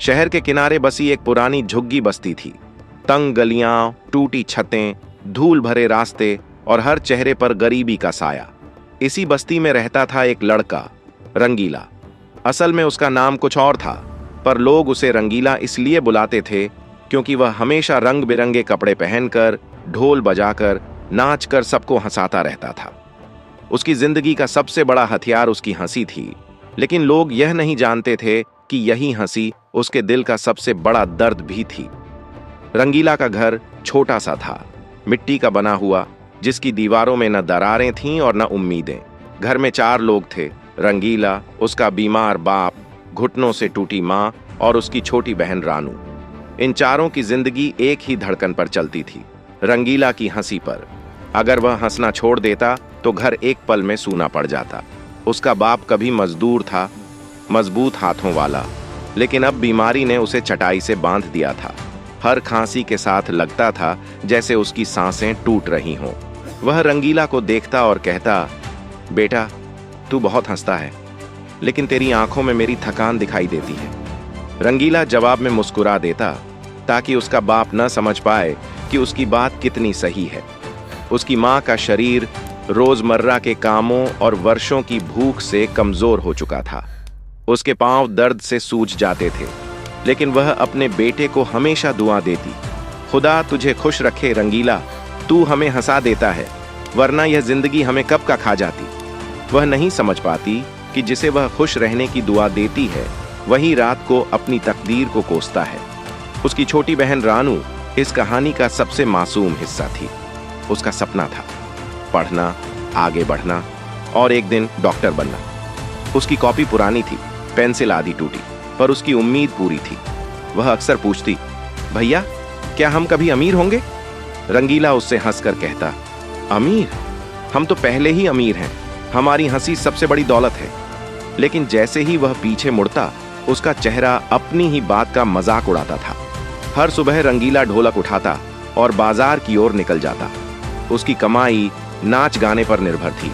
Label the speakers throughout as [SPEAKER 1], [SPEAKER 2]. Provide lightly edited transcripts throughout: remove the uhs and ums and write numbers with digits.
[SPEAKER 1] शहर के किनारे बसी एक पुरानी झुग्गी बस्ती थी। तंग गलियां, टूटी छतें, धूल भरे रास्ते और हर चेहरे पर गरीबी का साया। इसी बस्ती में रहता था एक लड़का, रंगीला। असल में उसका नाम कुछ और था, पर लोग उसे रंगीला इसलिए बुलाते थे क्योंकि वह हमेशा रंग बिरंगे कपड़े पहनकर, ढोल बजाकर, नाचकर सबको हंसाता रहता था। उसकी जिंदगी का सबसे बड़ा हथियार उसकी हंसी थी, लेकिन लोग यह नहीं जानते थे कि यही हंसी उसके दिल का सबसे बड़ा दर्द भी थी। रंगीला का घर छोटा सा था, मिट्टी का बना हुआ, जिसकी दीवारों में न दरारें थीं और न उम्मीदें। घर में 4 लोग थे, रंगीला, उसका बीमार बाप, घुटनों से टूटी माँ और उसकी छोटी बहन रानू। इन चारों की जिंदगी एक ही धड़कन पर चलती थी, रंगीला की हंसी पर। अगर वह हंसना छोड़ देता तो घर एक पल में सूना पड़ जाता। उसका बाप कभी मजदूर था, मजबूत हाथों वाला, लेकिन अब बीमारी ने उसे चटाई से बांध दिया था। हर खांसी के साथ लगता था जैसे उसकी सांसें टूट रही हों। वह रंगीला को देखता और कहता, बेटा, तू बहुत हंसता है, लेकिन तेरी आंखों में मेरी थकान दिखाई देती है। रंगीला जवाब में मुस्कुरा देता, ताकि उसका बाप न समझ पाए कि उसकी बात कितनी सही है। उसकी माँ का शरीर रोजमर्रा के कामों और वर्षों की भूख से कमजोर हो चुका था। उसके पांव दर्द से सूज जाते थे, लेकिन वह अपने बेटे को हमेशा दुआ देती, खुदा तुझे खुश रखे रंगीला, तू हमें हंसा देता है, वरना यह जिंदगी हमें कब का खा जाती। वह नहीं समझ पाती कि जिसे वह खुश रहने की दुआ देती है, वही रात को अपनी तकदीर को कोसता है। उसकी छोटी बहन रानू इस कहानी का सबसे मासूम हिस्सा थी। उसका सपना था पढ़ना, आगे बढ़ना और एक दिन डॉक्टर बनना। उसकी कॉपी पुरानी थी, पेंसिल आधी टूटी, पर उसकी उम्मीद पूरी थी। वह अक्सर पूछती, भैया, क्या हम कभी अमीर होंगे? रंगीला उससे हंसकर कहता, अमीर? हम तो पहले ही अमीर हैं, हमारी हंसी सबसे बड़ी दौलत है। लेकिन जैसे ही वह पीछे मुड़ता, उसका चेहरा अपनी ही बात का मजाक उड़ाता था। हर सुबह रंगीला ढोलक उठाता और बाजार की ओर निकल जाता। उसकी कमाई नाच गाने पर निर्भर थी।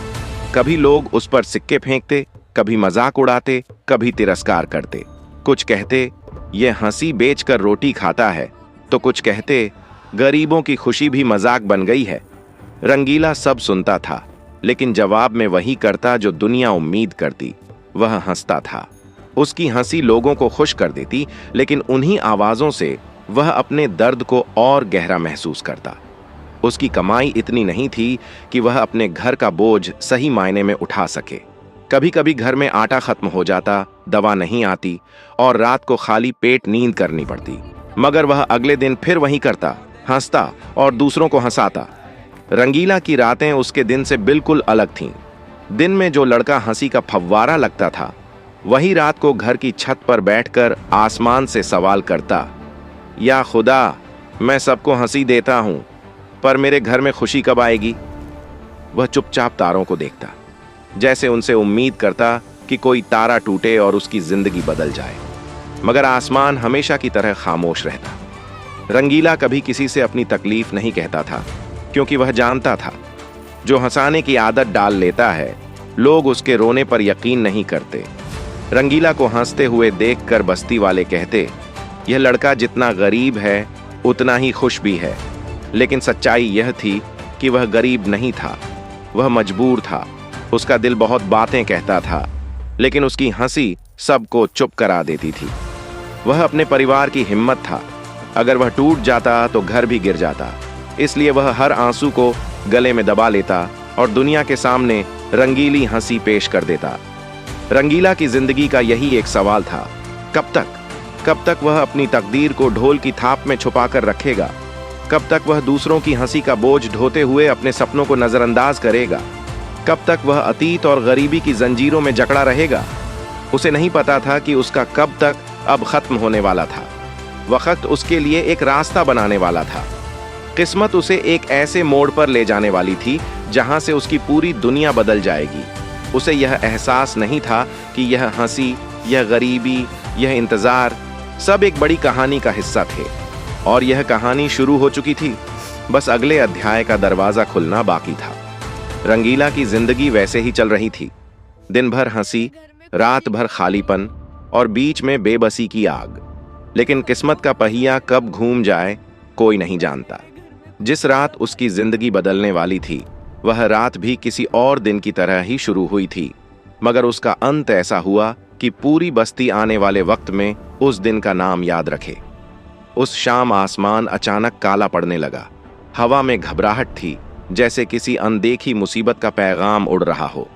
[SPEAKER 1] कभी लोग उस पर सिक्के फेंकते, कभी मजाक उड़ाते, कभी तिरस्कार करते। कुछ कहते, यह हंसी बेचकर रोटी खाता है, तो कुछ कहते, गरीबों की खुशी भी मजाक बन गई है। रंगीला सब सुनता था, लेकिन जवाब में वही करता जो दुनिया उम्मीद करती। वह हंसता था। उसकी हंसी लोगों को खुश कर देती, लेकिन उन्हीं आवाजों से वह अपने दर्द को और गहरा महसूस करता। उसकी कमाई इतनी नहीं थी कि वह अपने घर का बोझ सही मायने में उठा सके। कभी कभी घर में आटा खत्म हो जाता, दवा नहीं आती और रात को खाली पेट नींद करनी पड़ती। मगर वह अगले दिन फिर वही करता, हंसता और दूसरों को हंसाता। रंगीला की रातें उसके दिन से बिल्कुल अलग थीं। दिन में जो लड़का हंसी का फव्वारा लगता था, वही रात को घर की छत पर बैठकर आसमान से सवाल करता, या खुदा, मैं सबको हंसी देता हूं, पर मेरे घर में खुशी कब आएगी? वह चुपचाप तारों को देखता, जैसे उनसे उम्मीद करता कि कोई तारा टूटे और उसकी जिंदगी बदल जाए। मगर आसमान हमेशा की तरह खामोश रहता। रंगीला कभी किसी से अपनी तकलीफ नहीं कहता था, क्योंकि वह जानता था, जो हंसाने की आदत डाल लेता है, लोग उसके रोने पर यकीन नहीं करते। रंगीला को हंसते हुए देखकर बस्ती वाले कहते, यह लड़का जितना गरीब है उतना ही खुश भी है। लेकिन सच्चाई यह थी कि वह गरीब नहीं था, वह मजबूर था। उसका दिल बहुत बातें कहता था, लेकिन उसकी हंसी सबको चुप करा देती थी। वह अपने परिवार की हिम्मत था। अगर वह टूट जाता तो घर भी गिर जाता। इसलिए वह हर आंसू को गले में दबा लेता और दुनिया के सामने रंगीली हंसी पेश कर देता। रंगीला की जिंदगी का यही एक सवाल था, कब तक वह अपनी तकदीर को ढोल की थाप में छुपाकर रखेगा? कब तक वह दूसरों की हंसी का बोझ ढोते हुए अपने सपनों को नजरअंदाज करेगा? कब तक वह अतीत और गरीबी की जंजीरों में जकड़ा रहेगा? उसे नहीं पता था कि उसका कब तक अब खत्म होने वाला था। वक्त उसके लिए एक रास्ता बनाने वाला था। किस्मत उसे एक ऐसे मोड़ पर ले जाने वाली थी जहां से उसकी पूरी दुनिया बदल जाएगी। उसे यह एहसास नहीं था कि यह हंसी, यह गरीबी, यह इंतजार सब एक बड़ी कहानी का हिस्सा थे, और यह कहानी शुरू हो चुकी थी। बस अगले अध्याय का दरवाजा खुलना बाकी था। रंगीला की जिंदगी वैसे ही चल रही थी। दिन भर हंसी, रात भर खालीपन और बीच में बेबसी की आग। लेकिन किस्मत का पहिया कब घूम जाए कोई नहीं जानता। जिस रात उसकी जिंदगी बदलने वाली थी, वह रात भी किसी और दिन की तरह ही शुरू हुई थी, मगर उसका अंत ऐसा हुआ कि पूरी बस्ती आने वाले वक्त में उस दिन का नाम याद रखे। उस शाम आसमान अचानक काला पड़ने लगा। हवा में घबराहट थी, जैसे किसी अनदेखी मुसीबत का पैगाम उड़ रहा हो।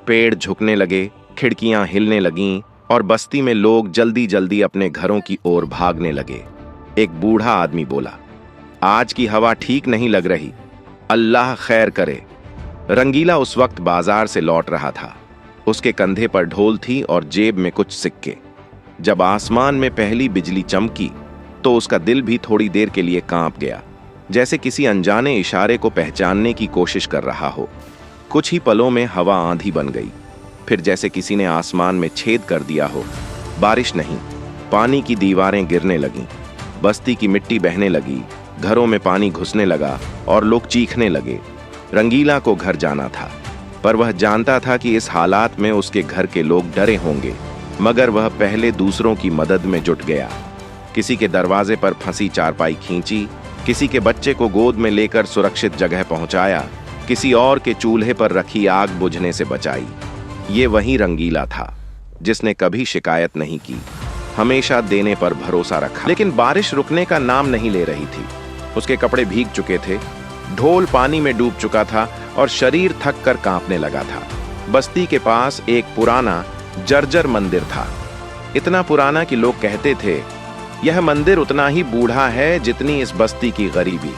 [SPEAKER 1] पेड़ झुकने लगे, खिड़कियां हिलने लगीं और बस्ती में लोग जल्दी जल्दी अपने घरों की ओर भागने लगे। एक बूढ़ा आदमी बोला, आज की हवा ठीक नहीं लग रही, अल्लाह खैर करे। रंगीला उस वक्त बाजार से लौट रहा था। उसके कंधे पर ढोल थी और जेब में कुछ सिक्के। जब आसमान में पहली बिजली चमकी तो उसका दिल भी थोड़ी देर के लिए कांप गया, जैसे किसी अनजाने इशारे को पहचानने की कोशिश कर रहा हो। कुछ ही पलों में हवा आंधी बन गई। फिर जैसे किसी ने आसमान में छेद कर दिया हो। बारिश नहीं, पानी की दीवारें गिरने लगीं, बस्ती की मिट्टी बहने लगी, घरों में पानी घुसने लगा और लोग चीखने लगे। रंगीला को घर जाना था, पर वह जानता था कि इस हालात में उसके घर के लोग डरे होंगे, मगर वह पहले दूसरों की मदद में जुट गया। किसी के दरवाजे पर फंसी चारपाई खींची, किसी के बच्चे को गोद में लेकर सुरक्षित जगह पहुंचाया, किसी और के चूल्हे पर रखी आग बुझने से बचाई। ये वही रंगीला था जिसने कभी शिकायत नहीं की, हमेशा देने पर भरोसा रखा। लेकिन बारिश रुकने का नाम नहीं ले रही थी। उसके कपड़े भीग चुके थे, ढोल पानी में डूब चुका था और शरीर थक कर कांपने लगा था। बस्ती के पास एक पुराना जर्जर मंदिर था, इतना पुराना कि लोग कहते थे यह मंदिर उतना ही बूढ़ा है जितनी इस बस्ती की गरीबी।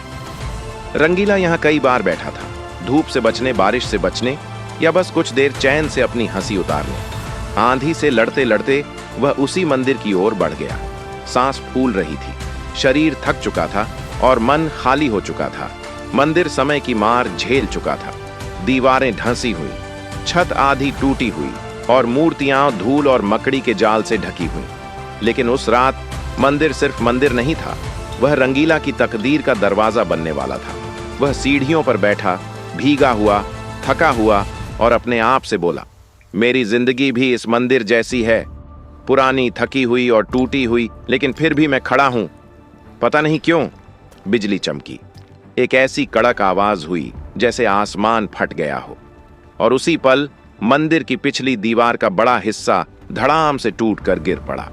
[SPEAKER 1] रंगीला यहाँ कई बार बैठा था, धूप से बचने, बारिश से बचने, या बस कुछ देर चैन से अपनी हंसी उतारने। आंधी से लड़ते लड़ते वह उसी मंदिर की ओर बढ़ गया। सांस फूल रही थी, शरीर थक चुका था और मन खाली हो चुका था। मंदिर समय की मार झेल चुका था। दीवारें ढंसी हुई, छत आधी टूटी हुई और मूर्तियां धूल और मकड़ी के जाल से ढकी हुई। लेकिन उस रात मंदिर सिर्फ मंदिर नहीं था, वह रंगीला की तकदीर का दरवाजा बनने वाला था। वह सीढ़ियों पर बैठा, भीगा हुआ, थका हुआ, और अपने आप से बोला, मेरी जिंदगी भी इस मंदिर जैसी है, पुरानी, थकी हुई और टूटी हुई, लेकिन फिर भी मैं खड़ा हूं। पता नहीं क्यों। बिजली चमकी, एक ऐसी कड़क आवाज हुई जैसे आसमान फट गया हो, और उसी पल मंदिर की पिछली दीवार का बड़ा हिस्सा धड़ाम से टूटकर गिर पड़ा।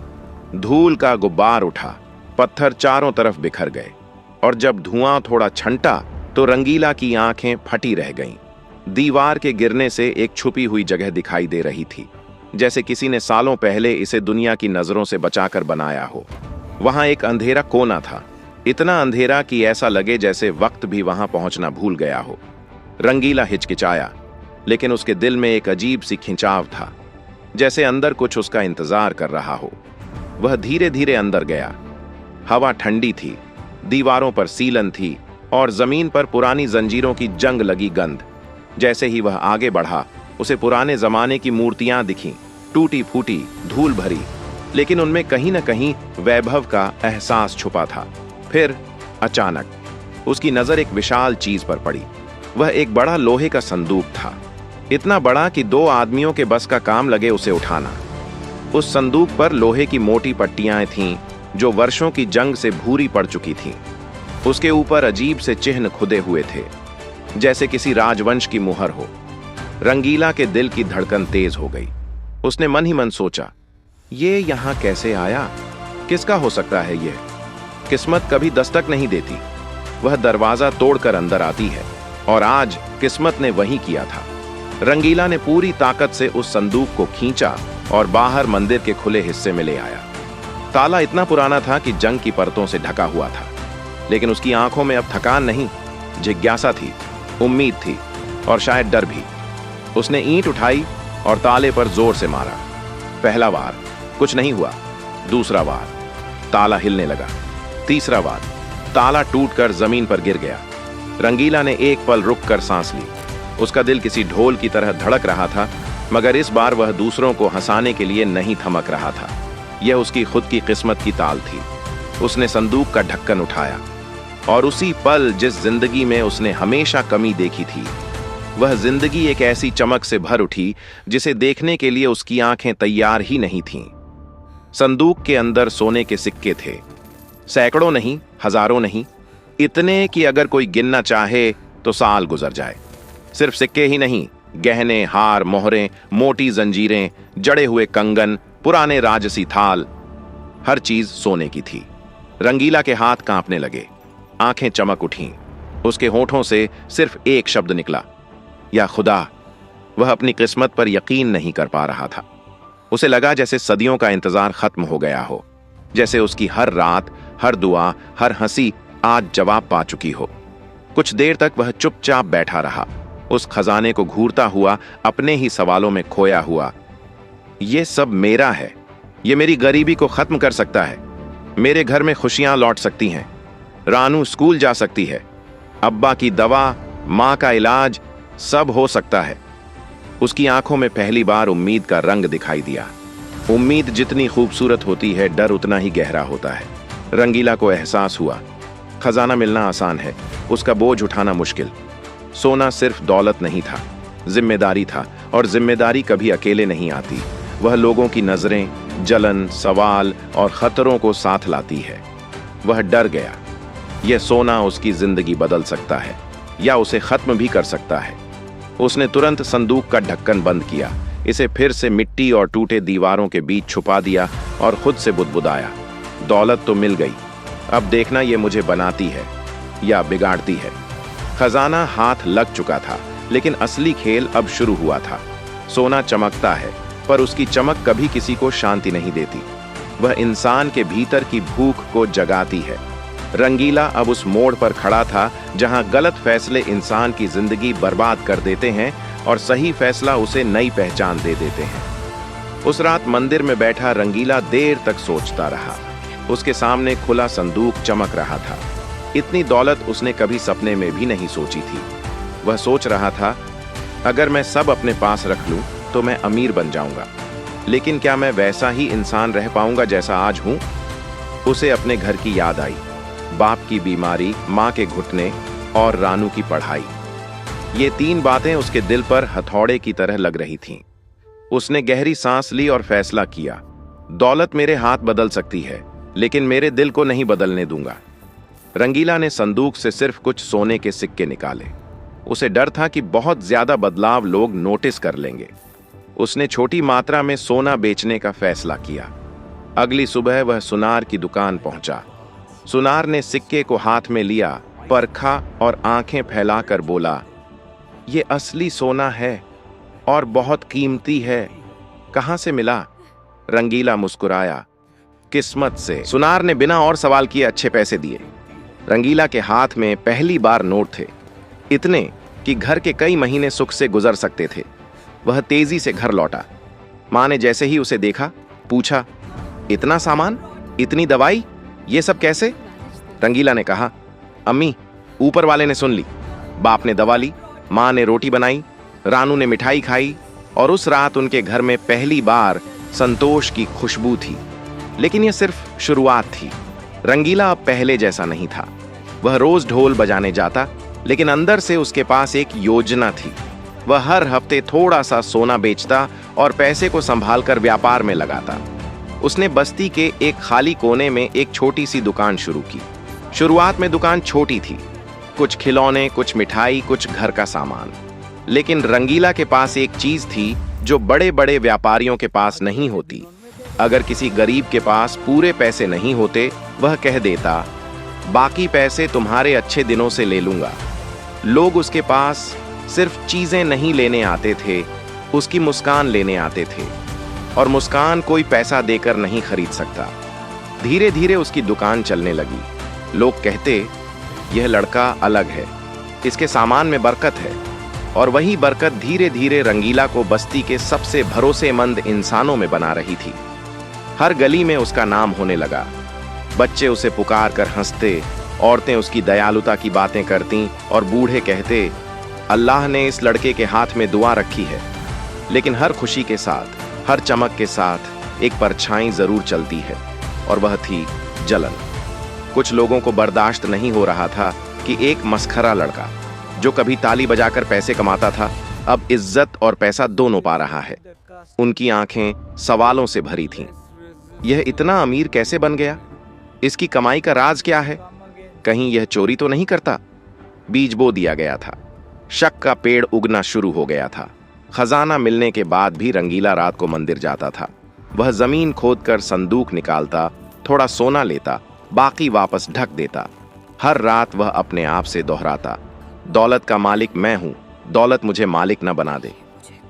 [SPEAKER 1] धूल का गुब्बार उठा, पत्थर चारों तरफ बिखर गए, और जब धुआं थोड़ा छंटा तो रंगीला की आंखें फटी रह गईं। दीवार के गिरने से एक छुपी हुई जगह दिखाई दे रही थी, जैसे किसी ने सालों पहले इसे दुनिया की नजरों से बचाकर बनाया हो। वहां एक अंधेरा कोना था, इतना अंधेरा कि ऐसा लगे जैसे वक्त भी वहां पहुंचना भूल गया हो। रंगीला हिचकिचाया, लेकिन उसके दिल में एक अजीब सी खिंचाव था, जैसे अंदर कुछ उसका इंतजार कर रहा हो। वह धीरे धीरे अंदर गया। हवा ठंडी थी, दीवारों पर सीलन थी और जमीन पर पुरानी जंजीरों की जंग लगी गंध। जैसे ही वह आगे बढ़ा, उसे पुराने जमाने की मूर्तियां दिखीं, टूटी फूटी, धूल भरी, लेकिन उनमें कहीं न कहीं वैभव का एहसास छुपा था। फिर अचानक उसकी नजर एक विशाल चीज पर पड़ी। वह एक बड़ा लोहे का संदूक था, इतना बड़ा कि 2 आदमियों के बस का काम लगे उसे उठाना। उस संदूक पर लोहे की मोटी पट्टियां थीं जो वर्षों की जंग से भूरी पड़ चुकी थीं। उसके ऊपर अजीब से चिन्ह खुदे हुए थे, जैसे किसी राजवंश की मुहर हो। रंगीला के दिल की धड़कन तेज हो गई। उसने मन ही मन सोचा, ये यहां कैसे आया? किसका हो सकता है ये? किस्मत कभी दस्तक नहीं देती, वह दरवाजा तोड़कर अंदर आती है, और आज किस्मत ने वही किया था। रंगीला ने पूरी ताकत से उस संदूक को खींचा और बाहर मंदिर के खुले हिस्से में ले आया। ताला इतना पुराना था कि जंग की परतों से ढका हुआ था, लेकिन उसकी आंखों में अब थकान नहीं, जिज्ञासा थी, उम्मीद थी और शायद डर भी। उसने ईंट उठाई और ताले पर जोर से मारा। पहला वार, कुछ नहीं हुआ। दूसरा वार, ताला हिलने लगा। तीसरा वार, ताला टूटकर जमीन पर गिर गया। रंगीला ने एक पल रुककर सांस ली। उसका दिल किसी ढोल की तरह धड़क रहा था, मगर इस बार वह दूसरों को हंसाने के लिए नहीं थमक रहा था। यह उसकी खुद की किस्मत की ताल थी। उसने संदूक का ढक्कन उठाया, और उसी पल जिस जिंदगी में उसने हमेशा कमी देखी थी, वह जिंदगी एक ऐसी चमक से भर उठी जिसे देखने के लिए उसकी आंखें तैयार ही नहीं थीं। संदूक के अंदर सोने के सिक्के थे, सैकड़ों नहीं, हजारों नहीं, इतने कि अगर कोई गिनना चाहे तो साल गुजर जाए। सिर्फ सिक्के ही नहीं, गहने, हार, मोहरें, मोटी जंजीरें, जड़े हुए कंगन, पुराने राजसी थाल, हर चीज सोने की थी। रंगीला के हाथ कांपने लगे, आंखें चमक उठीं। उसके होठों से सिर्फ एक शब्द निकला, या खुदा। वह अपनी किस्मत पर यकीन नहीं कर पा रहा था। उसे लगा जैसे सदियों का इंतजार खत्म हो गया हो, जैसे उसकी हर रात, हर दुआ, हर हंसी आज जवाब पा चुकी हो। कुछ देर तक वह चुपचाप बैठा रहा, उस खजाने को घूरता हुआ, अपने ही सवालों में खोया हुआ। ये सब मेरा है, ये मेरी गरीबी को खत्म कर सकता है, मेरे घर में खुशियां लौट सकती हैं, रानू स्कूल जा सकती है, अब्बा की दवा, मां का इलाज, सब हो सकता है। उसकी आंखों में पहली बार उम्मीद का रंग दिखाई दिया। उम्मीद जितनी खूबसूरत होती है, डर उतना ही गहरा होता है। रंगीला को एहसास हुआ, खजाना मिलना आसान है, उसका बोझ उठाना मुश्किल। सोना सिर्फ दौलत नहीं था, जिम्मेदारी था, और जिम्मेदारी कभी अकेले नहीं आती। वह लोगों की नजरें, जलन, सवाल और खतरों को साथ लाती है। वह डर गया, यह सोना उसकी जिंदगी बदल सकता है या उसे खत्म भी कर सकता है। उसने तुरंत संदूक का ढक्कन बंद किया, इसे फिर से मिट्टी और टूटे दीवारों के बीच छुपा दिया और खुद से बुदबुदाया, दौलत तो मिल गई, अब देखना ये मुझे बनाती है या बिगाड़ती है। खजाना हाथ लग चुका था, लेकिन असली खेल अब शुरू हुआ था। सोना चमकता है, पर उसकी चमक कभी किसी को शांति नहीं देती। वह इंसान के भीतर की भूख को जगाती है। रंगीला अब उस मोड़ पर खड़ा था जहां गलत फैसले इंसान की जिंदगी बर्बाद कर देते हैं और सही फैसला उसे नई पहचान दे देते हैं। उस रात मंदिर में बैठा रंगीला देर तक सोचता रहा। उसके सामने खुला संदूक चमक रहा था। इतनी दौलत उसने कभी सपने में भी नहीं सोची थी। वह सोच रहा था, अगर मैं सब अपने पास रख लूं तो मैं अमीर बन जाऊंगा, लेकिन क्या मैं वैसा ही इंसान रह पाऊंगा जैसा आज हूं? उसे अपने घर की याद आई, बाप की बीमारी, मां के घुटने और रानू की पढ़ाई। ये तीन बातें उसके दिल पर हथौड़े की तरह लग रही थीं। उसने गहरी सांस ली और फैसला किया, दौलत मेरे हाथ बदल सकती है, लेकिन मेरे दिल को नहीं बदलने दूंगा। रंगीला ने संदूक से सिर्फ कुछ सोने के सिक्के निकाले। उसे डर था कि बहुत ज्यादा बदलाव लोग नोटिस कर लेंगे। उसने छोटी मात्रा में सोना बेचने का फैसला किया। अगली सुबह वह सुनार की दुकान पहुंचा। सुनार ने सिक्के को हाथ में लिया, परखा और आंखें फैलाकर बोला, ये असली सोना है और बहुत कीमती है, कहां से मिला? रंगीला मुस्कुराया, किस्मत से। सुनार ने बिना और सवाल किए अच्छे पैसे दिए। रंगीला के हाथ में पहली बार नोट थे, इतने कि घर के कई महीने सुख से गुजर सकते थे। वह तेजी से घर लौटा। मां ने जैसे ही उसे देखा, पूछा, इतना सामान, इतनी दवाई, ये सब कैसे? रंगीला ने कहा, अम्मी, ऊपर वाले ने सुन ली। बाप ने दवा ली, मां ने रोटी बनाई, रानू ने मिठाई खाई, और उस रात उनके घर में पहली बार संतोष की खुशबू थी। लेकिन यह सिर्फ शुरुआत थी। रंगीला अब पहले जैसा नहीं था। वह रोज ढोल बजाने जाता, लेकिन अंदर से उसके पास एक योजना थी। वह हर हफ्ते थोड़ा सा सोना बेचता और पैसे को संभालकर व्यापार में लगाता। उसने बस्ती के एक खाली कोने में एक छोटी सी दुकान शुरू की। शुरुआत में दुकान छोटी थी, कुछ खिलौने, कुछ मिठाई, कुछ घर का सामान। लेकिन रंगीला के पास एक चीज थी जो बड़े बड़े व्यापारियों के पास नहीं होती। अगर किसी गरीब के पास पूरे पैसे नहीं होते, वह कह देता, बाकी पैसे तुम्हारे अच्छे दिनों से ले लूंगा। लोग उसके पास सिर्फ चीजें नहीं लेने आते थे, उसकी मुस्कान लेने आते थे, और मुस्कान कोई पैसा देकर नहीं खरीद सकता। धीरे धीरे उसकी दुकान चलने लगी। लोग कहते, यह लड़का अलग है, इसके सामान में बरकत है। और वही बरकत धीरे धीरे रंगीला को बस्ती के सबसे भरोसेमंद इंसानों में बना रही थी। हर गली में उसका नाम होने लगा। बच्चे उसे पुकार कर हंसते, औरतें उसकी दयालुता की बातें करतीं, और बूढ़े कहते, अल्लाह ने इस लड़के के हाथ में दुआ रखी है। लेकिन हर खुशी के साथ, हर चमक के साथ एक परछाई जरूर चलती है, और वह थी जलन। कुछ लोगों को बर्दाश्त नहीं हो रहा था कि एक मस्खरा लड़का जो कभी ताली बजाकर पैसे कमाता था, अब इज्जत और पैसा दोनों पा रहा है। उनकी आंखें सवालों से भरी थीं। यह इतना अमीर कैसे बन गया? इसकी कमाई का राज क्या है? कहीं यह चोरी तो नहीं करता? बीज बो दिया गया था। शक का पेड़ उगना शुरू हो गया था। खजाना मिलने के बाद भी रंगीला रात को मंदिर जाता था। वह जमीन खोदकर संदूक निकालता, थोड़ा सोना लेता, बाकी वापस ढक देता। हर रात वह अपने आप से दोहराता, दौलत का मालिक मैं हूं, दौलत मुझे मालिक न बना दे।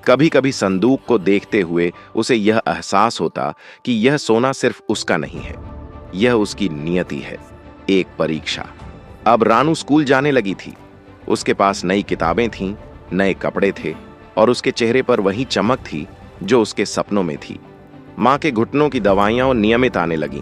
[SPEAKER 1] कभी कभी संदूक को देखते हुए उसे यह एहसास होता कि यह सोना सिर्फ उसका नहीं है, यह उसकी नियति है, एक परीक्षा। अब रानू स्कूल जाने लगी थी। उसके पास नई किताबें थीं, नए कपड़े थे और उसके चेहरे पर वही चमक थी जो उसके सपनों में थी। माँ के घुटनों की दवाइयां नियमित आने लगीं।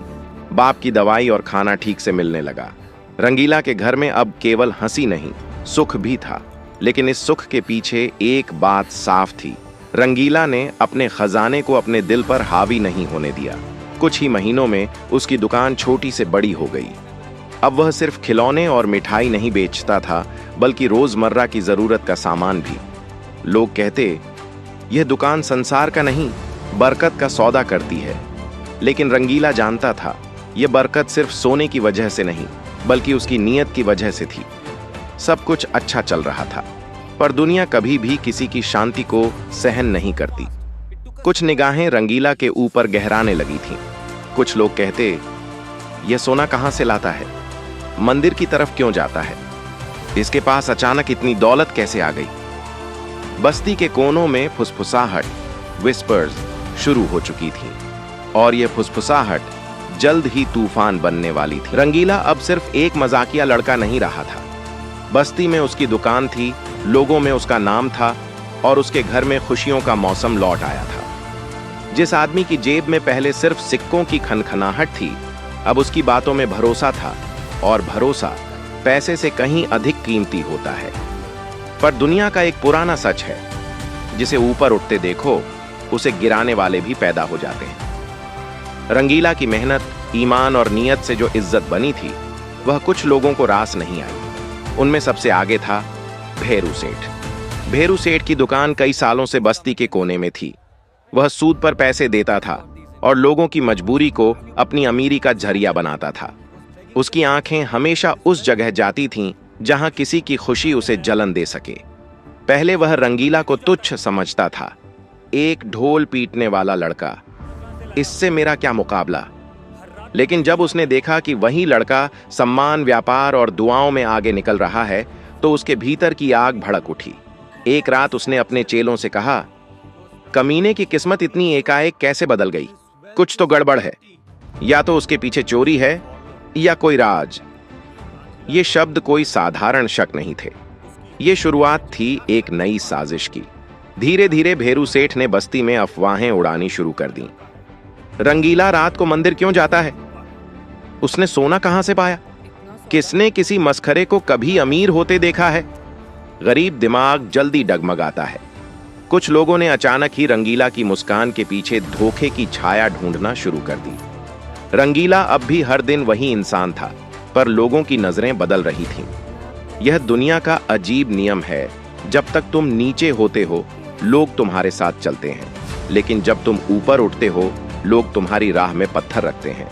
[SPEAKER 1] बाप की दवाई और खाना ठीक से मिलने लगा। रंगीला के घर में अब केवल हंसी नहीं, सुख भी था। लेकिन इस सुख के पीछे एक बात साफ थी, रंगीला ने अपने खजाने को अपने दिल पर हावी नहीं होने दिया। कुछ ही महीनों में उसकी दुकान छोटी से बड़ी हो गई। अब वह सिर्फ खिलौने और मिठाई नहीं बेचता था, बल्कि रोजमर्रा की जरूरत का सामान भी। लोग कहते, यह दुकान संसार का नहीं, बरकत का सौदा करती है। लेकिन रंगीला जानता था, यह बरकत सिर्फ सोने की वजह से नहीं, बल्कि उसकी नीयत की वजह से थी। सब कुछ अच्छा चल रहा था, पर दुनिया कभी भी किसी की शांति को सहन नहीं करती। कुछ निगाहें रंगीला के ऊपर गहराने लगी थीं। कुछ लोग कहते, यह सोना कहां से लाता है? मंदिर की तरफ क्यों जाता है? इसके पास अचानक इतनी दौलत कैसे आ गई? बस्ती के कोनों में फुसफुसाहट, विस्पर्स शुरू हो चुकी थी और यह फुसफुसाहट जल्द ही तूफान बनने वाली थी। रंगीला अब सिर्फ एक मजाकिया लड़का नहीं रहा था। बस्ती में उसकी दुकान थी, लोगों में उसका नाम था और उसके घर में खुशियों का मौसम लौट आया था। जिस आदमी की जेब में पहले सिर्फ सिक्कों की खनखनाहट थी, अब उसकी बातों में भरोसा था, और भरोसा पैसे से कहीं अधिक कीमती होता है। पर दुनिया का एक पुराना सच है, जिसे ऊपर उठते देखो उसे गिराने वाले भी पैदा हो जाते हैं। रंगीला की मेहनत, ईमान और नीयत से जो इज्जत बनी थी, वह कुछ लोगों को रास नहीं आई। उनमें सबसे आगे था भेरू सेठ। भेरू सेठ की दुकान कई सालों से बस्ती के कोने में थी। वह सूद पर पैसे देता था और लोगों की मजबूरी को अपनी अमीरी का जरिया बनाता था। उसकी आंखें हमेशा उस जगह जाती थीं जहां किसी की खुशी उसे जलन दे सके। पहले वह रंगीला को तुच्छ समझता था, एक ढोल पीटने वाला लड़का, इससे मेरा क्या मुकाबला। लेकिन जब उसने देखा कि वही लड़का सम्मान, व्यापार और दुआओं में आगे निकल रहा है, तो उसके भीतर की आग भड़क उठी। एक रात उसने अपने चेलों से कहा, कमीने की किस्मत इतनी एकाएक कैसे बदल गई? कुछ तो गड़बड़ है, या तो उसके पीछे चोरी है या कोई राज। ये शब्द कोई साधारण शक नहीं थे, ये शुरुआत थी एक नई साजिश की। धीरे धीरे भेरू सेठ ने बस्ती में अफवाहें उड़ानी शुरू कर दी। रंगीला रात को मंदिर क्यों जाता है? उसने सोना कहां से पाया? किसने किसी मस्खरे को कभी अमीर होते देखा है? गरीब दिमाग जल्दी डगमगाता है। कुछ लोगों ने अचानक ही रंगीला की मुस्कान के पीछे धोखे की छाया ढूंढना शुरू कर दी। रंगीला अब भी हर दिन वही इंसान था, पर लोगों की नजरें बदल रही थीं। यह दुनिया का अजीब नियम है, जब तक तुम नीचे होते हो लोग तुम्हारे साथ चलते हैं, लेकिन जब तुम ऊपर उठते हो लोग तुम्हारी राह में पत्थर रखते हैं।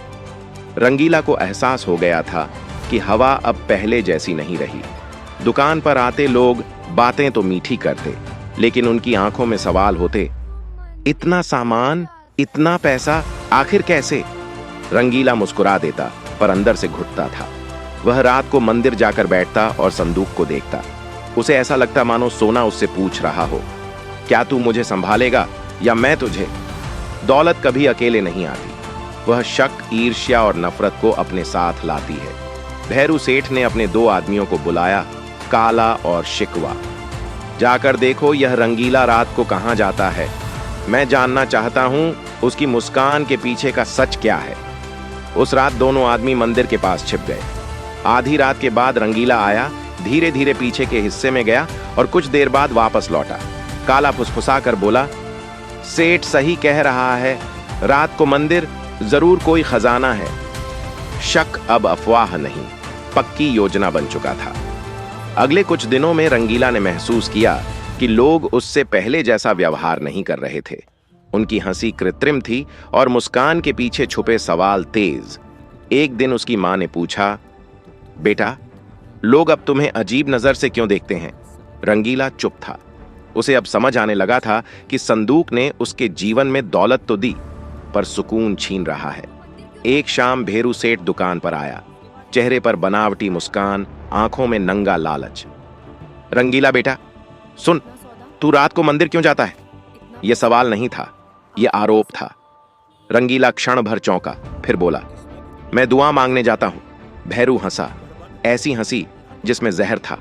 [SPEAKER 1] रंगीला को एहसास हो गया था कि हवा अब पहले जैसी नहीं रही। दुकान पर आते लोग बातें तो मीठी करते, लेकिन उनकी आंखों में सवाल होते, इतना सामान, इतना पैसा, आखिर कैसे? रंगीला मुस्कुरा देता, पर अंदर से घुटता था। वह रात को मंदिर जाकर बैठता और संदूक को देखता। उसे ऐसा लगता मानो सोना उससे पूछ रहा हो, क्या तू मुझे संभालेगा या मैं तुझे? दौलत कभी अकेले नहीं आती, वह शक, ईर्ष्या और नफरत को अपने साथ लाती है। भैरू सेठ ने अपने 2 आदमियों को बुलाया, काला और शिकवा। जाकर देखो यह रंगीला रात को कहां जाता है। मैं जानना चाहता हूं उसकी मुस्कान के पीछे का सच क्या है। उस रात दोनों आदमी मंदिर के पास छिप गए। आधी रात के बाद रंगीला आया, धीरे धीरे पीछे के हिस्से में गया और कुछ देर बाद वापस लौटा। काला फुसफुसा कर बोला, सेठ सही कह रहा है, रात को मंदिर, जरूर कोई खजाना है। शक अब अफवाह नहीं, पक्की योजना बन चुका था। अगले कुछ दिनों में रंगीला ने महसूस किया कि लोग उससे पहले जैसा व्यवहार नहीं कर रहे थे। उनकी हंसी कृत्रिम थी और मुस्कान के पीछे छुपे सवाल तेज। एक दिन उसकी मां ने पूछा, बेटा, लोग अब तुम्हें अजीब नजर से क्यों देखते हैं? रंगीला चुप था। उसे अब समझ आने लगा था कि संदूक ने उसके जीवन में दौलत तो दी, पर सुकून छीन रहा है। एक शाम भेरू सेठ दुकान पर आया, चेहरे पर बनावटी मुस्कान, आंखों में नंगा लालच। रंगीला बेटा, सुन, तू रात को मंदिर क्यों जाता है? यह सवाल नहीं था, यह आरोप था। रंगीला क्षण भर चौंका, फिर बोला, मैं दुआ मांगने जाता हूं। भैरू हंसा, ऐसी हंसी जिसमें जहर था।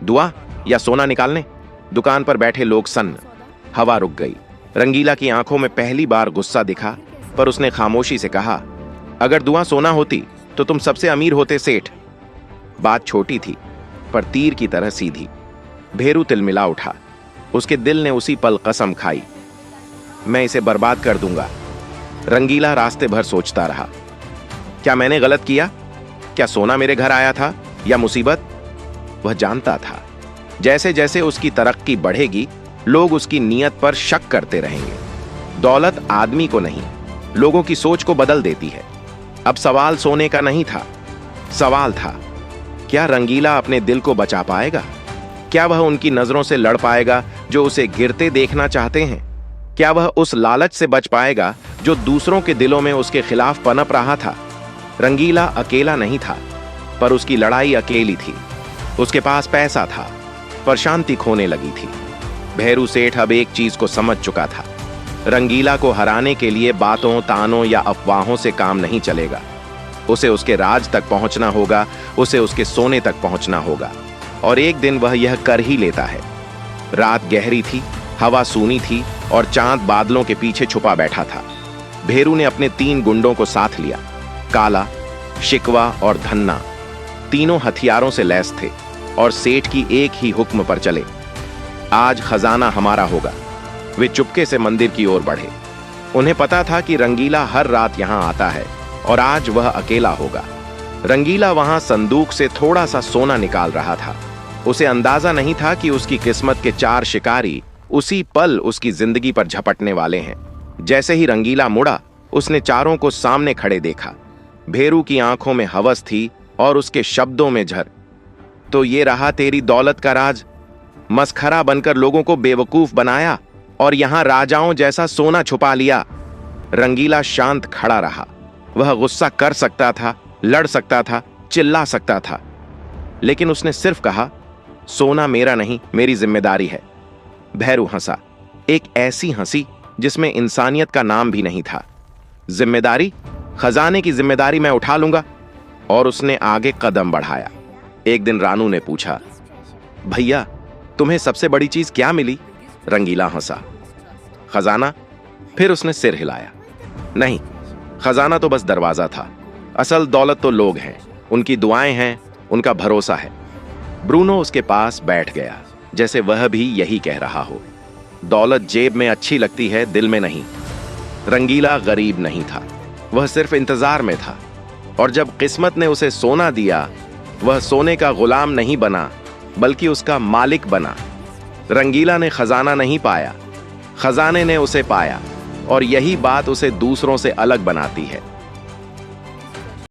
[SPEAKER 1] दुआ या सोना निकालने? दुकान पर बैठे लोग सन्न। हवा रुक गई। रंगीला की आंखों में पहली बार गुस्सा दिखा, पर उसने खामोशी से कहा, अगर दुआ सोना होती तो तुम सबसे अमीर होते सेठ। बात छोटी थी, पर तीर की तरह सीधी। भेरू तिलमिला उठा। उसके दिल ने उसी पल कसम खाई, मैं इसे बर्बाद कर दूंगा। रंगीला रास्ते भर सोचता रहा, क्या मैंने गलत किया? क्या सोना मेरे घर आया था या मुसीबत? वह जानता था, जैसे जैसे उसकी तरक्की बढ़ेगी, लोग उसकी नीयत पर शक करते रहेंगे। दौलत आदमी को नहीं, लोगों की सोच को बदल देती है। अब सवाल सोने का नहीं था, सवाल था, क्या रंगीला अपने दिल को बचा पाएगा? क्या वह उनकी नजरों से लड़ पाएगा जो उसे गिरते देखना चाहते हैं? क्या वह उस लालच से बच पाएगा जो दूसरों के दिलों में उसके खिलाफ पनप रहा था? रंगीला अकेला नहीं था, पर उसकी लड़ाई अकेली थी। उसके पास पैसा था, पर शांति खोने लगी थी। भेरू सेठ अब एक चीज को समझ चुका था, रंगीला को हराने के लिए बातों, तानों या अफवाहों से काम नहीं चलेगा। उसे उसके राज तक पहुंचना होगा, उसे उसके सोने तक पहुंचना होगा, और एक दिन वह यह कर ही लेता है। रात गहरी थी, हवा सूनी थी और चांद बादलों के पीछे छुपा बैठा था। भेरू ने अपने 3 गुंडों को साथ लिया, काला, शिकवा और धन्ना। तीनों हथियारों से लैस थे और सेठ की एक ही हुक्म पर चले, आज खजाना हमारा होगा। वे चुपके से मंदिर की ओर बढ़े। उन्हें पता था कि रंगीला हर रात यहां आता है और आज वह अकेला होगा। रंगीला वहां संदूक से थोड़ा सा सोना निकाल रहा था। उसे अंदाजा नहीं था कि उसकी किस्मत के 4 शिकारी उसी पल उसकी जिंदगी पर झपटने वाले हैं। जैसे ही रंगीला मुड़ा, उसने चारों को सामने खड़े देखा। भेरू की आंखों में हवस थी और उसके शब्दों में झर। तो ये रहा तेरी दौलत का राज? मस्खरा बनकर लोगों को बेवकूफ बनाया और यहां राजाओं जैसा सोना छुपा लिया। रंगीला शांत खड़ा रहा। वह गुस्सा कर सकता था, लड़ सकता था, चिल्ला सकता था, लेकिन उसने सिर्फ कहा, सोना मेरा नहीं, मेरी जिम्मेदारी है। भैरू हंसा, एक ऐसी हंसी जिसमें इंसानियत का नाम भी नहीं था। जिम्मेदारी? खजाने की जिम्मेदारी मैं उठा लूंगा। और उसने आगे कदम बढ़ाया। एक दिन रानू ने पूछा, भैया, तुम्हें सबसे बड़ी चीज क्या मिली? रंगीला हंसा, खजाना। फिर उसने सिर हिलाया, नहीं, खजाना तो बस दरवाजा था, असल दौलत तो लोग हैं, उनकी दुआएं हैं, उनका भरोसा है। ब्रूनो उसके पास बैठ गया, जैसे वह भी यही कह रहा हो। दौलत जेब में अच्छी लगती है, दिल में नहीं। रंगीला गरीब नहीं था, वह सिर्फ इंतजार में था। और जब किस्मत ने उसे सोना दिया, वह सोने का गुलाम नहीं बना, बल्कि उसका मालिक बना। रंगीला ने खजाना नहीं पाया, खजाने ने उसे पाया, और यही बात उसे दूसरों से अलग बनाती है।